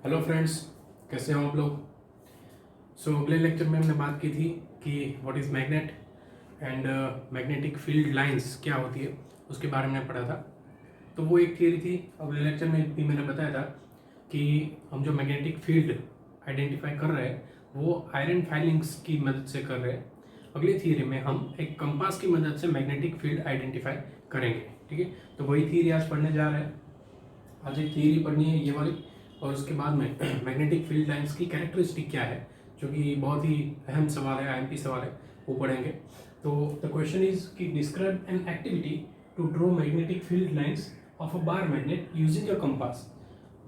Hello friends, कैसे हो आप लोग। अगले लेक्चर में हमने बात की थी कि what is magnet and magnetic field lines क्या होती है, उसके बारे में पढ़ा था। तो वो एक थियरी थी। अगले लेक्चर में भी मैंने बताया था कि हम जो मैग्नेटिक फील्ड आइडेंटिफाई कर रहे हैं वो आयरन फाइलिंग्स की मदद से कर रहे हैं। अगली थियरी में हम एक कंपास की मदद से मैग्नेटिक फील्ड आइडेंटिफाई करेंगे। ठीक है, तो वही थियरी आज पढ़ने जा रहे हैं। आज एक थियरी पढ़नी है ये वाली, और उसके बाद में मैग्नेटिक फील्ड लाइंस की कैरेक्टरिस्टिक क्या है, जो कि बहुत ही अहम सवाल है, आईएमपी सवाल है, वो पढ़ेंगे। तो द क्वेश्चन इज कि describe an activity to draw magnetic field lines of a bar magnet using a compass.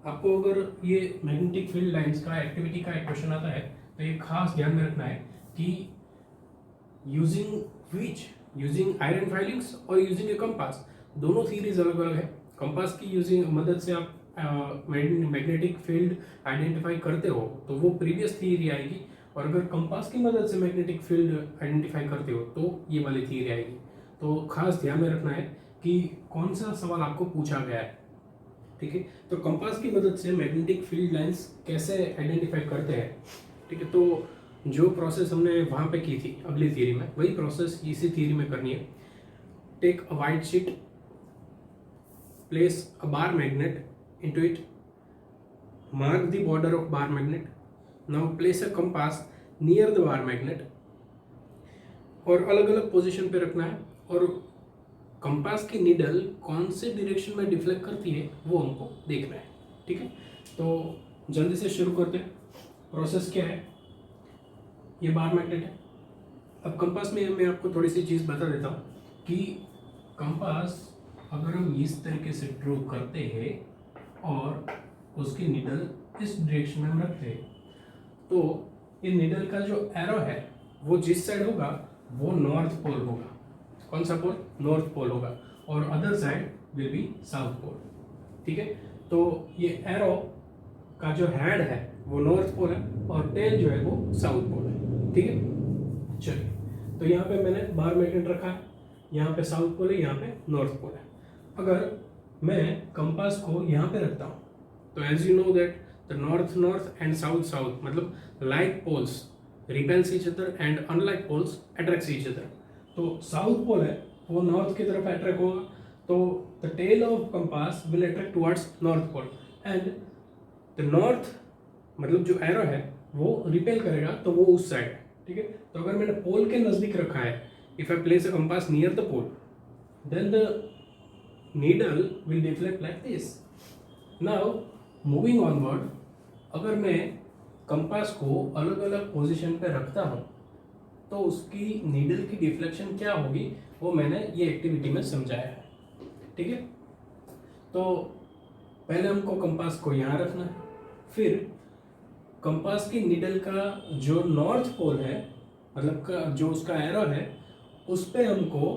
आपको अगर ये मैग्नेटिक फील्ड लाइंस का एक्टिविटी का एक क्वेश्चन आता है तो ये खास ध्यान में रखना है कि यूजिंग आयरन फाइलिंग्स और यूजिंग ए कंपास, दोनों थीरीज अलग अलग है। कंपास की यूजिंग मदद से आप मैग्नेटिक फील्ड आइडेंटिफाई करते हो तो वो प्रीवियस थियरी आएगी, और अगर कंपास की मदद से मैग्नेटिक फील्ड आइडेंटिफाई करते हो तो ये वाली थियरी आएगी। तो खास ध्यान में रखना है कि कौन सा सवाल आपको पूछा गया है। ठीक है, तो कंपास की मदद से मैग्नेटिक फील्ड लाइंस कैसे आइडेंटिफाई करते हैं। ठीक है, तो जो प्रोसेस हमने वहाँ पे की थी अगली थियरी में, वही प्रोसेस इसी थियरी में करनी है। Take a white sheet, place a bar magnet into it, mark the border of bar magnet, now place a compass near the bar magnet, और अलग अलग पोजीशन पे रखना है, और कंपास की नीडल कौन से डायरेक्शन में डिफ्लेक्ट करती है वो हमको देखना है। ठीक है, तो जल्दी से शुरू करते हैं। प्रोसेस क्या है, ये बार मैग्नेट है। अब कंपास में मैं आपको थोड़ी सी चीज़ बता देता हूँ कि कंपास अगर हम इस तरीके से ड्रॉ करते हैं और उसकी नीडल इस डायरेक्शन में हम रखते हैं, तो ये नीडल का जो एरो है वो जिस साइड होगा वो नॉर्थ पोल होगा। कौन सा पोल? नॉर्थ पोल होगा, और other side will be south pole. ठीक है, तो ये एरो का जो हेड है वो नॉर्थ पोल है और टेल जो है वो साउथ पोल है। ठीक है, चलिए, तो यहाँ पे मैंने बार मैग्नेट रखा है, यहाँ पे साउथ पोल है, यहाँ पे नॉर्थ पोल है। अगर मैं कंपास को यहाँ पे रखता हूँ तो as you know that the north north and south south मतलब like poles repels each other and unlike poles attracts each other. तो साउथ पोल है वो नॉर्थ की तरफ अट्रैक्ट होगा, तो the tail of compass will attract towards north pole, and the north मतलब जो एरो है वो रिपेल करेगा तो वो उस साइड है। ठीक है, तो अगर मैंने पोल के नज़दीक रखा है, if I place a compass near the pole, then the needle will deflect like this. Now moving onward, अगर मैं कंपास को अलग अलग पोजीशन पे रखता हूँ तो उसकी नीडल की डिफ्लेक्शन क्या होगी वो मैंने ये एक्टिविटी में समझाया है। ठीक है, तो पहले हमको कंपास को यहाँ रखना है, फिर कंपास की नीडल का जो नॉर्थ पोल है मतलब का जो उसका एरो है उस पे हमको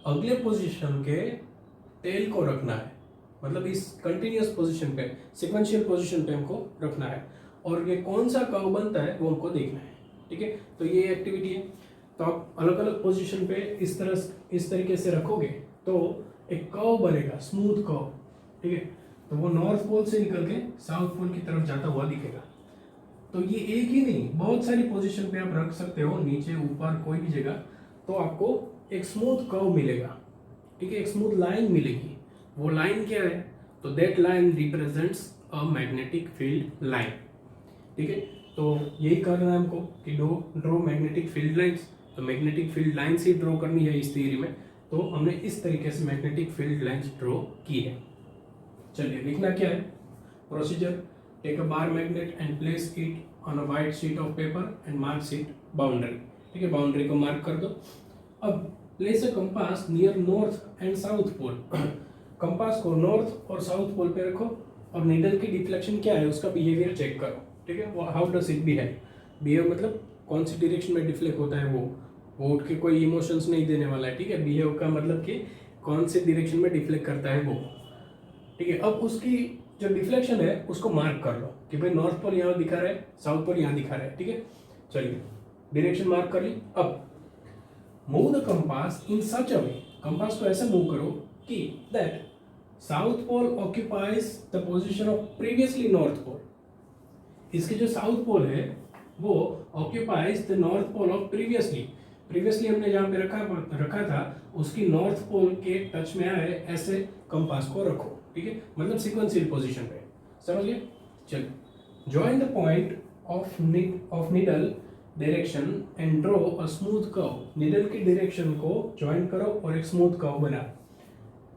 अगले पोजीशन के टेल को रखना है, मतलब इस कंटिन्यूस पोजीशन पे, सिक्वेंशियल पोजीशन पे हमको रखना है, और ये कौन सा कर्व बनता है वो हमको देखना है। ठीक है, तो ये एक्टिविटी है। तो आप अलग अलग पोजीशन पे इस तरीके से रखोगे तो एक कर्व बनेगा, स्मूथ कर्व। ठीक है, तो वो नॉर्थ पोल से निकल के साउथ पोल की तरफ जाता हुआ दिखेगा। तो ये एक ही नहीं, बहुत सारी पोजीशन पे आप रख सकते हो, नीचे ऊपर कोई भी जगह, तो आपको एक स्मूथ कर्व मिलेगा। ठीक है, एक स्मूथ लाइन मिलेगी। वो लाइन क्या है? तो that line represents a magnetic field line. ठीक है, तो यही करना है हमको कि ड्रॉ मैग्नेटिक फील्ड लाइंस। तो मैग्नेटिक फील्ड लाइंस ही ड्रॉ करनी है इस थियरी में, तो हमने इस तरीके से मैग्नेटिक फील्ड लाइंस ड्रॉ की है। चलिए, लिखना क्या है procedure. Take a bar magnet and place it on a white sheet of paper and mark it boundary. ठीक है, बाउंड्री को मार्क कर दो। अब place a compass near north and south pole. Compass को नॉर्थ और साउथ पोल पे रखो, और नीडल की डिफ्लेक्शन क्या है उसका बिहेवियर चेक करो। ठीक है, हाउ डज इट बिहेव मतलब कौन सी डायरेक्शन में डिफ्लेक्ट होता है वो उठ के कोई इमोशंस नहीं देने वाला है। ठीक है, बिहेव का मतलब कि कौन से डायरेक्शन में डिफ्लेक्ट करता है वो। ठीक है, अब उसकी जो डिफ्लेक्शन है उसको मार्क कर लो कि भाई नॉर्थ पोल यहाँ दिखा रहा है, साउथ पोल यहाँ दिखा रहा है। ठीक है, चलिए डायरेक्शन मार्क कर ली। अब move the compass in such a way, compass को ऐसे मूव करो कि that south pole occupies the position of previously north pole. इसके जो साउथ पोल है वो occupies the north pole of previously हमने जहाँ पे रखा था उसकी नॉर्थ पोल के टच में आए, ऐसे कंपास को रखो, ठीक है, मतलब सीक्वेंशियल पोजीशन पे, समझ गए। चलो, join the point of needle direction and draw a smooth curve. Needle की डायरेक्शन को ज्वाइन करो और एक स्मूथ कर्व बना।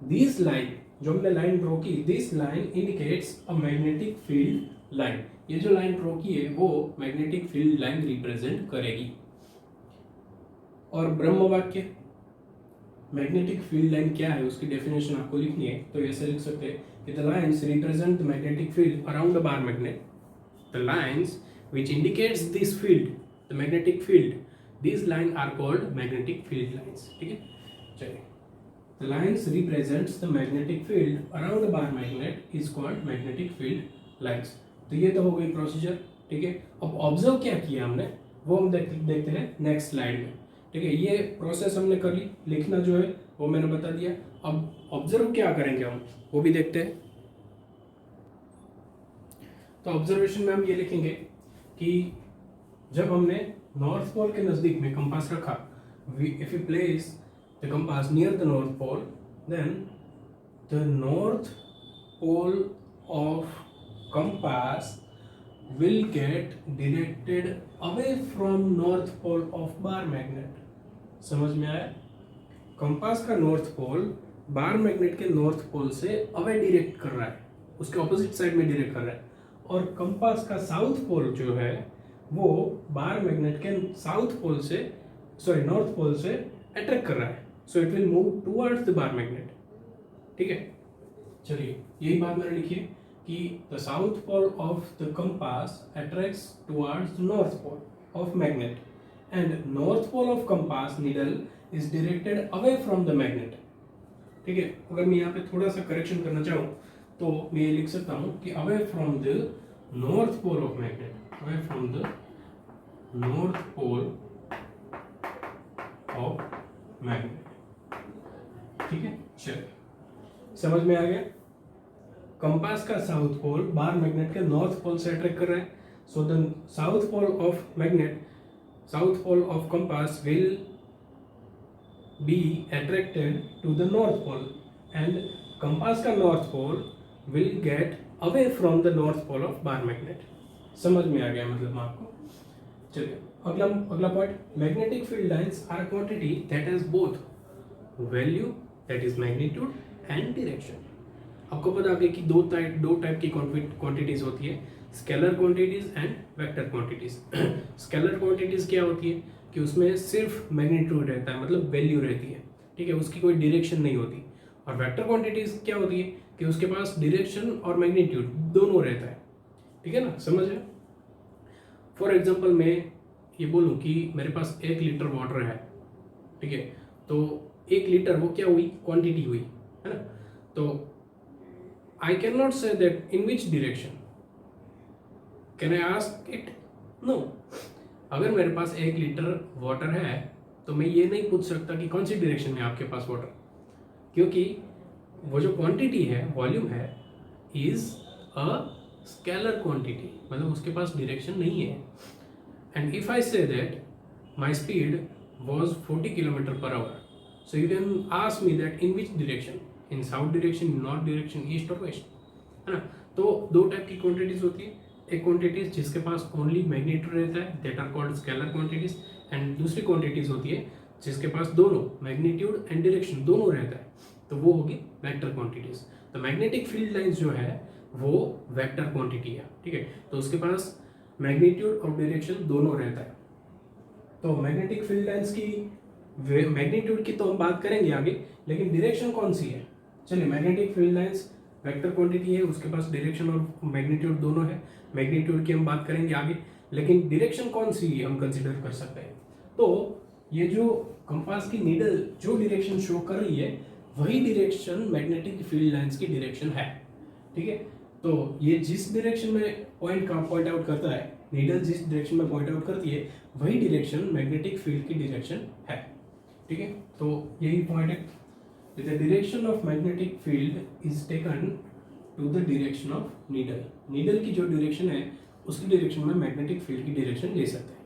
दिस लाइन, जो हमने लाइन ड्रॉ की, this line indicates a magnetic field line. ये जो लाइन ड्रॉ की है वो मैग्नेटिक फील्ड लाइन रिप्रेजेंट करेगी। और ब्रह्म वाक्य, मैग्नेटिक फील्ड लाइन क्या है उसकी डेफिनेशन आपको लिखनी है, तो ऐसे लिख सकते हैं कि the lines represent the magnetic field around the bar magnet. The lines which indicates this field, the magnetic field, these lines are called magnetic field lines, ठीक है। चलिए, the lines represents the magnetic field around the bar magnet is called magnetic field lines। तो ये तो हो गई procedure, ठीक है। अब ऑब्जर्व क्या किया हमने वो हम देखते हैं नेक्स्ट स्लाइड में, ठीक है। ये प्रोसेस हमने कर ली, लिखना जो है वो मैंने बता दिया। अब ऑब्जर्व क्या करेंगे हम वो भी देखते हैं। तो ऑब्जर्वेशन में हम ये लिखेंगे कि जब हमने नॉर्थ पोल के नजदीक में कंपास रखा, if you place the compass near the north pole, then the north pole of compass will get directed away from north pole of bar magnet। समझ में आया? कंपास का नॉर्थ पोल बार मैग्नेट के north pole से away direct कर रहा है, उसके ऑपोजिट साइड में डायरेक्ट कर रहा है। और कंपास का साउथ पोल जो है वो बार मैग्नेट के नॉर्थ पोल से अट्रैक्ट कर रहा है, so it will move towards the bar magnet, ठीक है। चलिए, यही बात मैंने लिखी है कि the south pole of the compass attracts towards the north pole of magnet and north pole of compass needle is directed away from the magnet, ठीक है। अगर मैं यहाँ पे थोड़ा सा करेक्शन करना चाहूँ तो मैं ये लिख सकता हूँ कि away from the north pole of magnet, away from the north pole of magnet, ठीक है। चलिए, समझ में आ गया? कंपास का साउथ पोल बार मैग्नेट के नॉर्थ पोल से अट्रैक्ट कर रहा है, so the south pole of compass will be attracted to the north pole and compass का north pole will get away from the north pole of bar magnet. समझ में आ गया मतलब आपको? चलिए, अगला point, magnetic field lines are quantity that has both value, that is magnitude and direction. आपको पता है कि दो टाइप की क्वांटिटीज होती है, scalar quantities and vector quantities. Scalar quantities क्या होती है कि उसमें सिर्फ मैग्नीट्यूड रहता है, मतलब वैल्यू रहती है, ठीक है, उसकी कोई डायरेक्शन नहीं होती। और वेक्टर क्वांटिटीज क्या होती है कि उसके पास डायरेक्शन और मैग्नीट्यूड दोनों रहता है, ठीक है ना, समझ रहे? फॉर एग्जाम्पल मैं ये बोलूँ कि मेरे पास 1 लीटर वाटर है, ठीक है, तो 1 लीटर वो क्या हुई, क्वांटिटी हुई, है ना। तो I cannot say that in which direction. Can I ask it? No. अगर मेरे पास 1 लीटर वाटर है तो मैं ये नहीं पूछ सकता कि कौन सी डायरेक्शन में आपके पास वाटर, क्योंकि वो जो क्वांटिटी है, वॉल्यूम है, इज अ स्केलर क्वांटिटी, मतलब उसके पास डायरेक्शन नहीं है। And if I say that my speed was 40 kilometre per hour, so you can ask me that in which direction, in south direction, north direction, east और waste, है ना। तो दो type की क्वांटिटीज होती है, एक क्वांटिटीज जिसके पास ओनली मैग्नीट्यूड रहता है, that are called scalar quantities, and दूसरी क्वांटिटीज होती है जिसके पास दोनों मैग्नीट्यूड एंड डायरेक्शन दोनों रहता है, तो वो होगी वेक्टर क्वांटिटीज। तो मैग्नेटिक फील्ड लाइंस जो है वो वेक्टर क्वांटिटी है, ठीक है, तो उसके पास मैग्नीट्यूड और डायरेक्शन दोनों रहता है। तो मैग्नेटिक फील्ड लाइंस की मैग्नीट्यूड की तो हम बात करेंगे आगे, लेकिन डायरेक्शन कौन सी है? चलिए, magnetic field lines vector quantity है, उसके पास डायरेक्शन और मैग्नीट्यूड दोनों है। मैग्नीट्यूड की हम बात करेंगे आगे, लेकिन डायरेक्शन कौन सी हम कंसीडर कर सकते हैं? तो ये जो कंपास की नीडल जो डायरेक्शन शो कर रही है वही डायरेक्शन मैग्नेटिक फील्ड लाइंस की डायरेक्शन है, ठीक है। तो ये जिस डायरेक्शन में पॉइंट आउट करता है, नीडल जिस डायरेक्शन में पॉइंट आउट करती है वही डायरेक्शन मैग्नेटिक फील्ड की डायरेक्शन है, ठीक है। तो यही पॉइंट है, the direction of magnetic field is taken to the direction of needle। needle की जो डायरेक्शन है उसकी डायरेक्शन में मैग्नेटिक फील्ड की डायरेक्शन ले सकते हैं।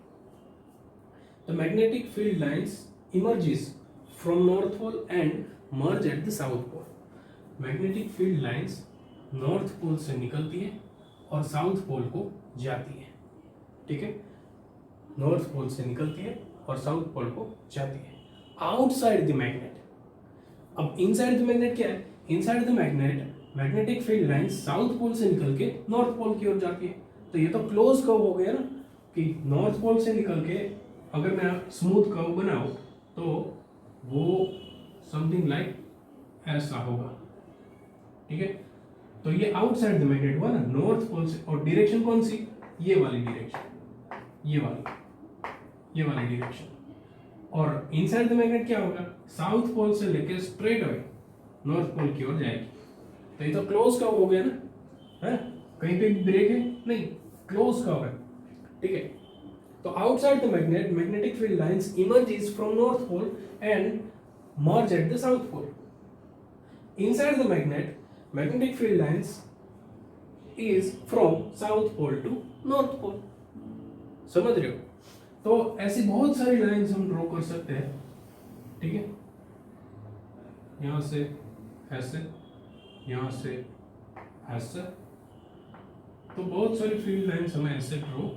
The magnetic field lines emerges from north pole and merge at the south pole. Magnetic field lines north pole से निकलती है और साउथ पोल को जाती है, ठीक है, नॉर्थ पोल से निकलती है और साउथ पोल को जाती है आउटसाइड द मैग्नेट। अब इनसाइड द मैग्नेट क्या है? Inside the magnet magnetic field line south pole से निकल के नॉर्थ पोल की ओर जाती है। तो ये तो क्लोज कर्व हो गया ना, कि नॉर्थ पोल से निकल के अगर मैं स्मूथ कर्व बनाऊं तो वो समथिंग लाइक ऐसा होगा, ठीक है। तो ये आउटसाइड द मैग्नेट हुआ ना, नॉर्थ पोल से, और डायरेक्शन कौन सी? ये वाली डायरेक्शन, ये वाली डायरेक्शन। और इनसाइड द मैग्नेट क्या होगा? साउथ पोल से लेके स्ट्रेट अवे नॉर्थ पोल की ओर जाएगी। तो ये तो क्लोज कर्व हो गया ना, है? कहीं पे ब्रेक है नहीं, क्लोज कर्व है, ठीक है। तो outside the magnet magnetic field lines emerges from north pole and merge at the south pole. Inside the magnet magnetic field lines is from south pole to north pole. समझ रहे हो? तो ऐसी बहुत सारी लाइंस हम ड्रॉ कर सकते हैं, ठीक है। यहां से ऐसे, यहां से ऐसे, तो बहुत सारी फील्ड लाइंस हमें ऐसे ड्रॉ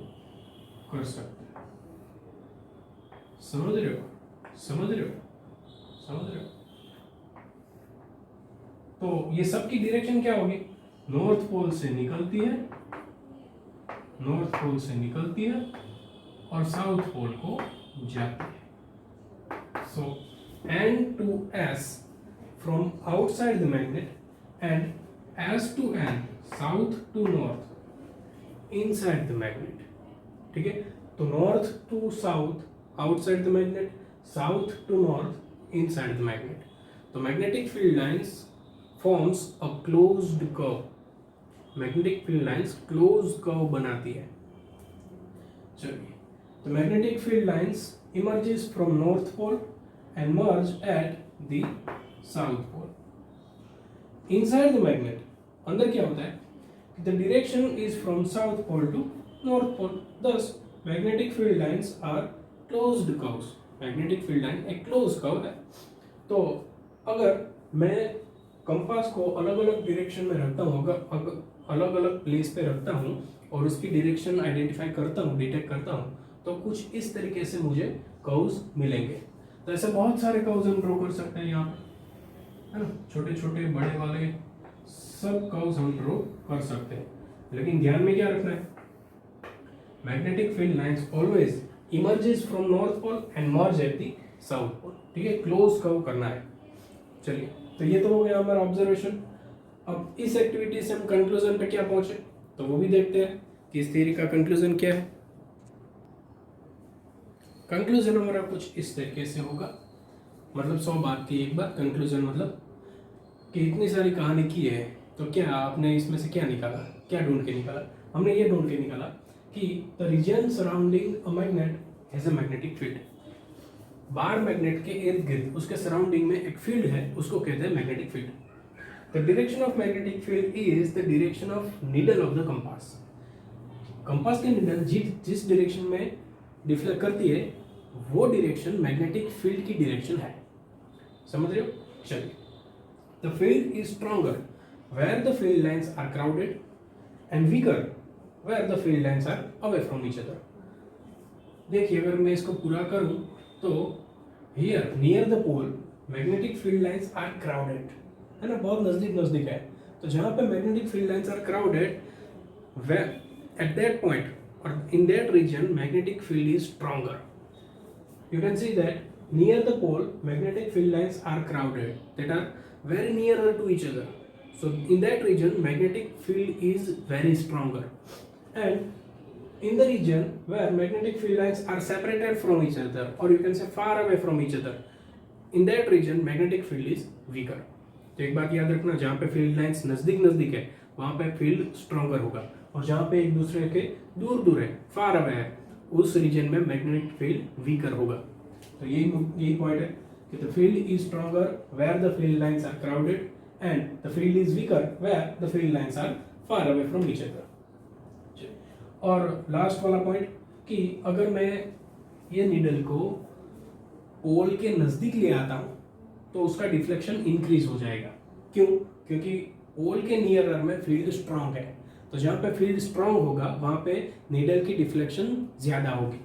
कर सकते हैं। समझ रहे हो? समझ रहे हो? समझ रहे हो? तो ये सब की डायरेक्शन क्या होगी? नॉर्थ पोल से निकलती है, नॉर्थ पोल से निकलती है और साउथ पोल को जाती है। सो N to S from outside the magnet and S to N south to north inside the magnet, ठीक है। तो north to south outside the magnet, south to north inside the magnet. तो magnetic field lines forms a closed curve. Magnetic field lines close curve बनाती है। चलिए, the magnetic field lines emerges from north pole and merge at the south pole. Inside the magnet, अंदर क्या होता है? The direction is from south pole to north pole. Thus, magnetic field lines are closed curves. Magnetic field line एक closed curve है। तो अगर मैं compass को अलग अलग डायरेक्शन में रखता हूँ, अगर अलग अलग प्लेस पे रखता हूँ और उसकी डायरेक्शन आइडेंटिफाई करता हूँ, डिटेक्ट करता हूँ, तो कुछ इस तरीके से मुझे कर्व्स मिलेंगे। तो ऐसे बहुत सारे कर्व्स हम ड्रॉ कर सकते हैं यहाँ पे, है ना, छोटे छोटे बड़े वाले सब कर्व्स हम ड्रॉ कर सकते हैं। लेकिन ध्यान में क्या रखना है? Magnetic field lines always emerges from north pole and merge at the south pole, ठीक है, क्लोज कर्व करना है। चलिए, तो ये तो हो गया हमारा ऑब्जर्वेशन। अब इस एक्टिविटी से हम कंक्लूजन पे क्या पहुंचे, तो वो भी देखते हैं कि इस थ्योरी का कंक्लूजन क्या है। कंक्लूजन हमारा कुछ इस तरीके से होगा, मतलब 100 बात की एक बात। कंक्लूजन मतलब कि इतनी सारी कहानी की है, तो क्या आपने इसमें से क्या निकाला, क्या ढूंढ के निकाला? हमने ये ढूंढ के निकाला कि the region surrounding a magnet has a magnetic field. Bar magnet के इर्द गिर्द उसके सराउंडिंग में एक फील्ड है, उसको कहते हैं magnetic field. The direction of magnetic field is the direction of needle of the compass. Compass की नीडल जिस डायरेक्शन में डिफ्लेक्ट करती है, वो डायरेक्शन मैग्नेटिक फील्ड की डायरेक्शन है। समझ रहे हो? चलिए, the field is stronger where the field lines are crowded and weaker where the field lines are away from each other. देखिए, अगर मैं इसको पूरा करूं तो here near the pole magnetic field lines are crowded, है ना, बहुत नजदीक नजदीक है। तो जहां पे magnetic field lines are crowded, at that point or in that region magnetic field is stronger. You can see that near the pole magnetic field lines are crowded, that are very nearer to each other. So in that region magnetic field is very stronger, and in the region where magnetic field lines are separated from each other, or you can say far away from each other, in that region magnetic field is weaker. तो एक बात याद रखना, जहाँ पे field lines नजदीक नजदीक है वहाँ पे फील्ड स्ट्रॉन्गर होगा, और जहाँ पे एक दूसरे के दूर दूर है, फार अवे है, उस रीजन में मैग्नेटिक फील्ड वीकर होगा। तो यही पॉइंट है कि the field is stronger where the field lines are crowded and the field is weaker where the field lines are far away from each other. और last वाला point कि अगर मैं ये नीडल को पोल के नज़दीक ले आता हूँ तो उसका डिफ्लेक्शन इंक्रीज हो जाएगा। क्यों? क्योंकि पोल के नियरर में फील्ड स्ट्रांग है, तो जहाँ पे फील्ड स्ट्रांग होगा वहाँ पे नीडल की डिफ्लेक्शन ज़्यादा होगी।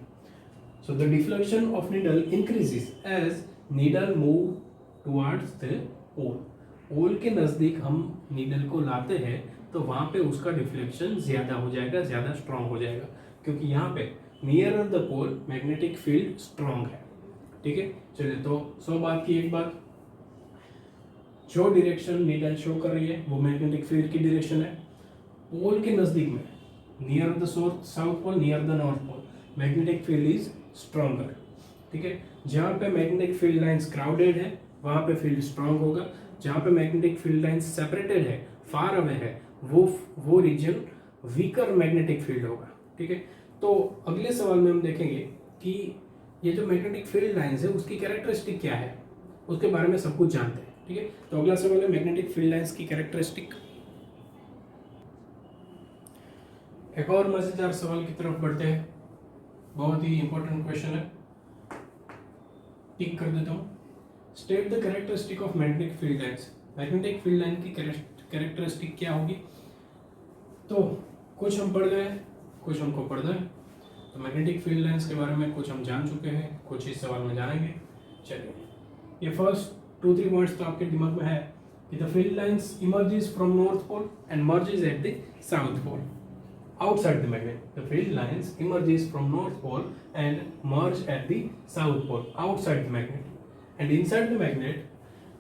So the deflection of needle increases as needle move towards the pole. Pole के नज़दीक हम नीडल को लाते हैं तो वहाँ पे उसका डिफ्लेक्शन ज़्यादा हो जाएगा, ज़्यादा स्ट्रांग हो जाएगा, क्योंकि यहाँ पे nearer the pole magnetic field strong है। ठीक है, चलिए तो 100 बात की एक बात, जो डायरेक्शन नीडल शो कर रही है वो मैग्नेटिक फील्ड की डायरेक्शन है। पोल के नज़दीक में near the south pole, near the north pole, magnetic field is stronger. ठीक है, जहाँ पे मैग्नेटिक फील्ड लाइंस क्राउडेड है वहाँ पे फील्ड स्ट्रांग होगा, जहाँ पे मैग्नेटिक फील्ड लाइंस सेपरेटेड है, फार अवे है, वो रीजन वीकर मैग्नेटिक फील्ड होगा। ठीक है, तो अगले सवाल में हम देखेंगे कि ये जो मैग्नेटिक फील्ड लाइंस है उसकी कैरेक्टरिस्टिक क्या है, उसके बारे में सब कुछ जानते हैं। ठीक है, तो अगला सवाल है मैग्नेटिक फील्ड लाइंस की कैरेक्टरिस्टिक। एक और मजेदार सवाल की तरफ बढ़ते हैं, बहुत ही इंपॉर्टेंट क्वेश्चन है, टिक कर देता हूँ। State the characteristic of magnetic field lines. Magnetic field line की कैरेक्टरिस्टिक क्या होगी? तो कुछ हम पढ़ गए, कुछ हमको पढ़ना है। तो मैग्नेटिक फील्ड लाइंस के बारे में कुछ हम जान चुके हैं, कुछ इस सवाल में जानेंगे। चलिए, ये फर्स्ट 2-3 पॉइंट्स तो आपके दिमाग में है कि the field lines emerges from north pole and merges at the south pole outside the magnet. The field lines emerges from north pole and merge at the south pole outside the magnet. And inside the magnet,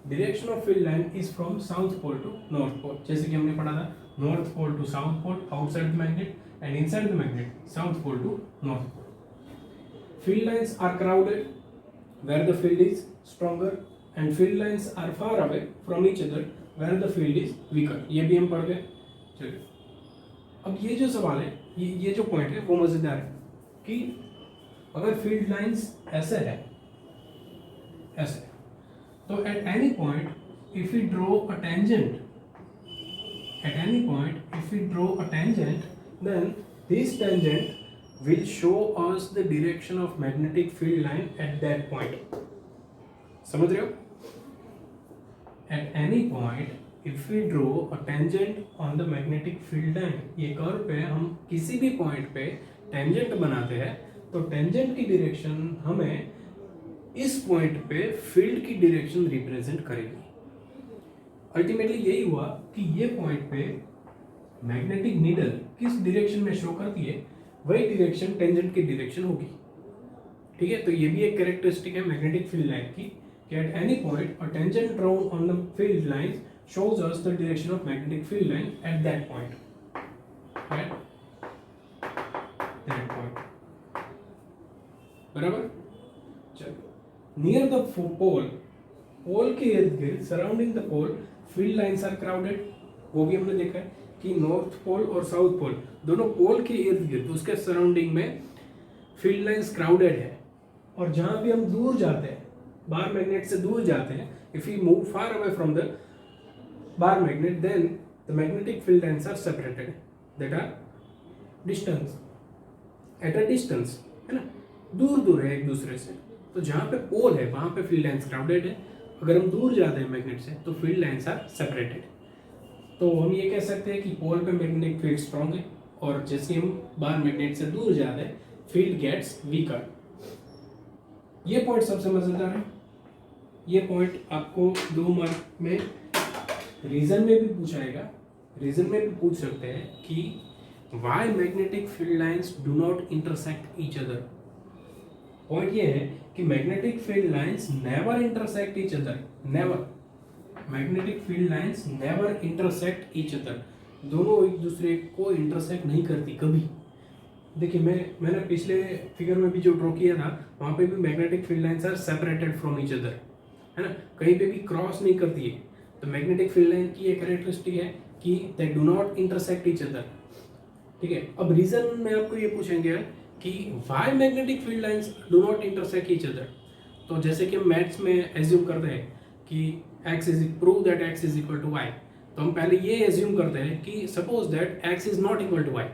direction of field line is from south pole to north pole. जैसे कि हमने पढ़ा था, north pole to south pole outside the magnet and inside the magnet south pole to north pole. Field lines are crowded where the field is stronger and field lines are far away from each other where the field is weaker. ये भी हम पढ़ गए। चलिए, अब ये जो सवाल है, ये जो पॉइंट है वो मजेदार है कि अगर फील्ड लाइंस ऐसे है, ऐसे, तो at any point if we draw a tangent, at any point if we draw a tangent, then this tangent will show us the direction of magnetic field line at that point. समझ रहे हो? At any point if we draw a tangent on the magnetic field line, ये curve पे हम किसी भी point पे tangent बनाते हैं तो टेंजेंट की डायरेक्शन हमें इस पॉइंट पे फील्ड की डायरेक्शन रिप्रेजेंट करेगी। अल्टीमेटली यही हुआ कि ये पॉइंट पे मैग्नेटिक नीडल किस डायरेक्शन में शो करती है वही डायरेक्शन टेंजेंट की डायरेक्शन होगी। ठीक है, तो ये भी एक कैरेक्टरिस्टिक है मैग्नेटिक फील्ड लाइन की कि eight any point a tangent drawn on the field lines shows us the direction of magnetic field line at that point. Right? That point. बराबर? चलो, near the pole, पोल के इर्द गिर्द, surrounding the pole, field lines are crowded. वो भी हमने देखा है कि नॉर्थ पोल और साउथ पोल दोनों पोल के इर्द गिर्द, उसके सराउंडिंग में फील्ड लाइंस क्राउडेड है। और जहां भी हम दूर जाते हैं, बार मैग्नेट से दूर जाते हैं, if we move far away from the bar magnet, then the magnetic field lines are separated, that are distance, at a distance, है ना, दूर दूर है एक दूसरे से। तो जहाँ पे पोल है वहाँ पे फील्ड लाइंस क्राउडेड है, अगर हम दूर जाते हैं मैग्नेट से तो फील्ड लाइंस आर सेपरेटेड। तो हम ये कह सकते हैं कि पोल पे मैग्नेटिक फील्ड स्ट्रॉन्ग है और जैसे हम बार मैग्नेट से दूर जाते हैं फील्ड गेट्स वीकर। ये पॉइंट सबसे मजेदार है। ये पॉइंट आपको 2 मार्क में रीजन में भी पूछाएगा, रीजन में भी पूछ सकते हैं कि why magnetic field lines do not intersect each other. Point ये है कि magnetic field lines never intersect each other, never, magnetic field lines never intersect each other, दोनों एक दूसरे को इंटरसेक्ट नहीं करती कभी। देखिए, मैंने पिछले फिगर में भी जो ड्रॉ किया था वहाँ पे भी magnetic field lines are separated from each other, है ना, कहीं पे भी क्रॉस नहीं करती है। तो मैग्नेटिक फील्ड लाइन की एक कैरेक्टरिस्टिक है कि they do not intersect each other. ठीक है, अब रीजन में आपको ये पूछेंगे कि why magnetic field lines do not intersect each other. तो जैसे कि हम मैथ्स में एज्यूम करते हैं कि prove that x is equal to y, तो हम पहले ये एज्यूम करते हैं कि suppose that x is not equal to y,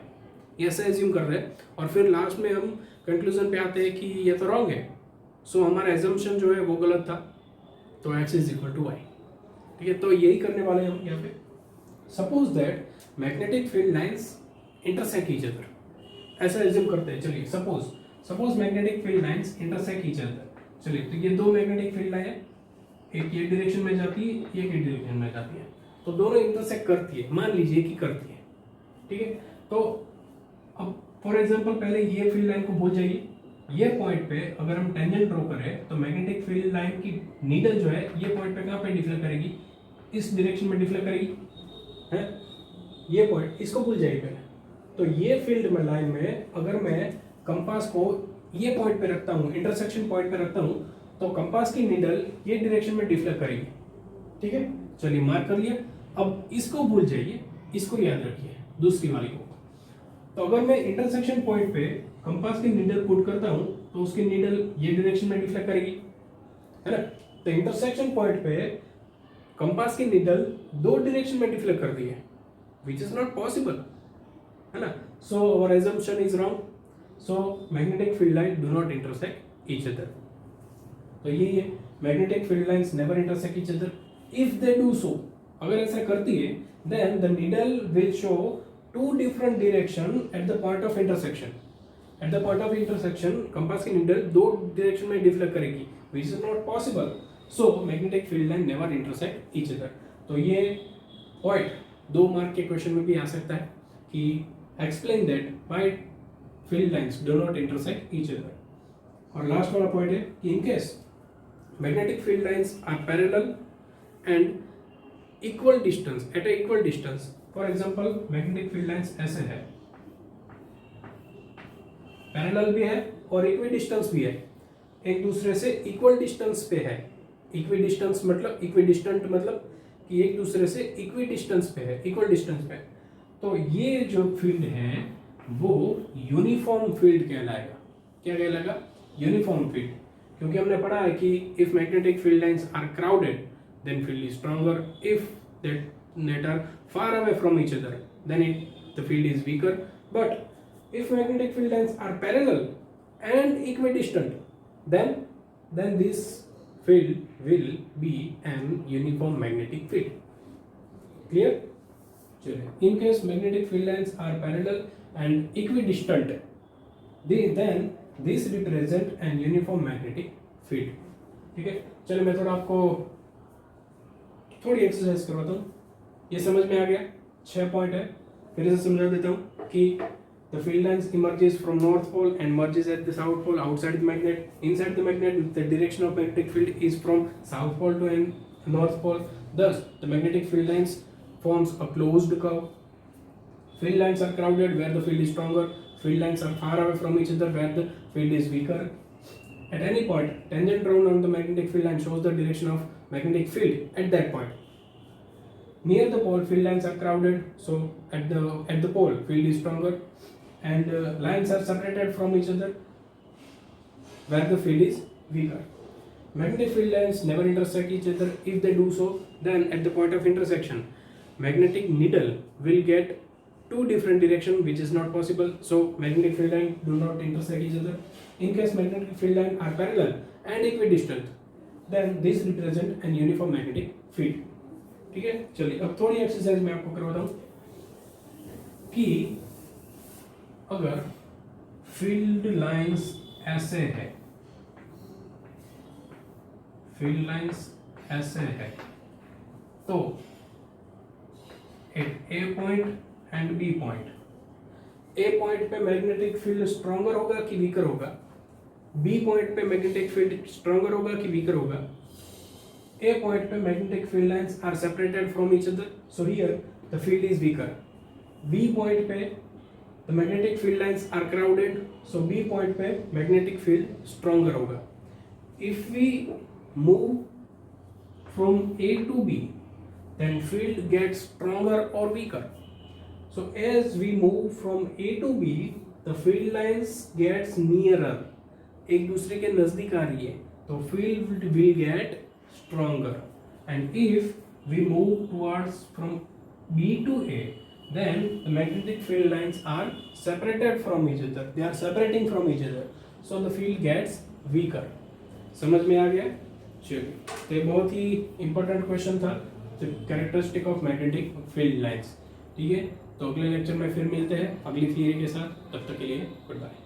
ये ऐसा एज्यूम कर रहे हैं और फिर लास्ट में हम कंक्लूजन पे आते हैं कि ये तो रॉन्ग है, सो हमारा एजम्पशन जो है वो गलत था, तो x is equal to y. ठीक है, तो यही करने वाले हैं हम यहाँ पे। Suppose that magnetic field lines intersect each other, ऐसा एज्यूम करते हैं। चलिए suppose magnetic field lines intersect each other. चलिए, तो ये दो मैग्नेटिक फील्ड लाइन है, एक ये डायरेक्शन में जाती है, एक ये डायरेक्शन में जाती है, तो दोनों इंटरसेक्ट करती है, मान लीजिए कि करती है। ठीक है, तो अब फॉर एग्जांपल पहले ये फील्ड लाइन को भूल जाइए। ये पॉइंट पे अगर हम टेंजेंट ड्रॉ करें तो मैग्नेटिक फील्ड लाइन की नीडल जो है ये पॉइंट पे कहाँ पे डिफ्लेक्ट करेगी, इस डायरेक्शन में डिफ्लेक्ट करेगी, है ये पॉइंट, इसको भूल जाइए पहले। तो ये फील्ड में लाइन में अगर मैं कंपास को ये पॉइंट पे रखता हूँ, इंटरसेक्शन पॉइंट पे रखता हूँ, तो कंपास की नीडल ये डायरेक्शन में डिफ्लेक्ट करेगी। ठीक है, चलिए मार्क कर लिया। अब इसको भूल जाइए, इसको याद रखिए, दूसरी वाली को। तो अगर मैं इंटरसेक्शन पॉइंट पे कंपास की नीडल पुट करता हूं तो उसकी नीडल ये डायरेक्शन में डिफ्लेक्ट करेगी, है ना। तो इंटरसेक्शन पॉइंट पे कंपास की नीडल दो डायरेक्शन में डिफ्लेक्ट कर दी है, विच इज नॉट पॉसिबल, है ना। So our assumption is wrong, so magnetic field line do not intersect each other. तो यही है, magnetic field lines never intersect each other. If they do so, अगर ऐसा करती है, then the needle will show two different direction at the point of intersection. At the point of intersection, compass की needle दो direction में deflect करेगी, which is not possible. So magnetic field line never intersect each other. तो ये point 2 mark के question में भी आ सकता है कि explain that why field lines do not intersect each other. और लास्ट वाला पॉइंट है कि in case magnetic field lines are parallel and equal distance, at a equal distance, for example magnetic field lines ऐसे है, parallel भी है और equi distance भी है, एक दूसरे से इक्वल डिस्टेंस पे है। इक्वी डिस्टेंस मतलब, इक्वी डिस्टेंट मतलब कि एक दूसरे से इक्वी डिस्टेंस पे है, इक्वल डिस्टेंस पे। तो ये जो फील्ड है वो यूनिफॉर्म फील्ड कहलाएगा। क्या कहलाएगा? Uniform field. क्योंकि हमने पढ़ा है कि if magnetic field lines are crowded then field is stronger. If that are far away from each other, then the field is weaker. But if magnetic field lines are parallel and equidistant, then this field will be an uniform magnetic field. Clear? In case magnetic field lines are parallel and equidistant, then this represent an uniform magnetic field. ठीक है, चलो मैं थोड़ा आपको थोड़ी exercise करवाता हूँ। ये समझ में आ गया? 6 पॉइंट है, फिर से समझा देता हूँ कि the field lines emerges from north pole and merges at the south pole outside the magnet. Inside the magnet, the direction of magnetic field is from south pole to north pole. Thus, the magnetic field lines forms a closed curve. Field lines are crowded where the field is stronger. Field lines are far away from each other where the field is weaker. At any point, tangent drawn on the magnetic field line shows the direction of magnetic field at that point. Near the pole, field lines are crowded, so at the pole, field is stronger, and lines are separated from each other where the field is weaker. Magnetic field lines never intersect each other. If they do so, then at the point of intersection, magnetic needle will get 2 different directions, which is not possible. So magnetic field lines do not intersect each other. In case magnetic field lines are parallel and equidistant, then this represent an uniform magnetic field. ठीक है, चलिए अब थोड़ी exercise मैं आपको करवाता हूँ कि अगर फील्ड लाइंस ऐसे है, फील्ड लाइंस ऐसे है, तो at A point and B point, A point पे मैग्नेटिक फील्ड स्ट्रॉन्गर होगा कि वीकर होगा, बी पॉइंट पे मैग्नेटिक फील्ड स्ट्रॉन्गर होगा कि वीकर होगा। A point पे magnetic field lines are separated from each other, so here the field is weaker. B point पे the magnetic field lines are crowded, so B point पे magnetic field stronger होगा. If we move from A to B, then field gets stronger or weaker. So as we move from A to B, the field lines gets nearer. एक दूसरे के नजदीक आ रही है, तो field will get stronger. And if we move towards from B to A, then the magnetic field lines are separated from each other, they are separating from each other, so the field gets weaker. समझ में आ गया? चलिए, तो ये बहुत ही important question था, characteristic of magnetic field lines. ठीक है, तो अगले लेक्चर में फिर मिलते हैं अगली थियरी के साथ, तब तक के लिए गुड बाय।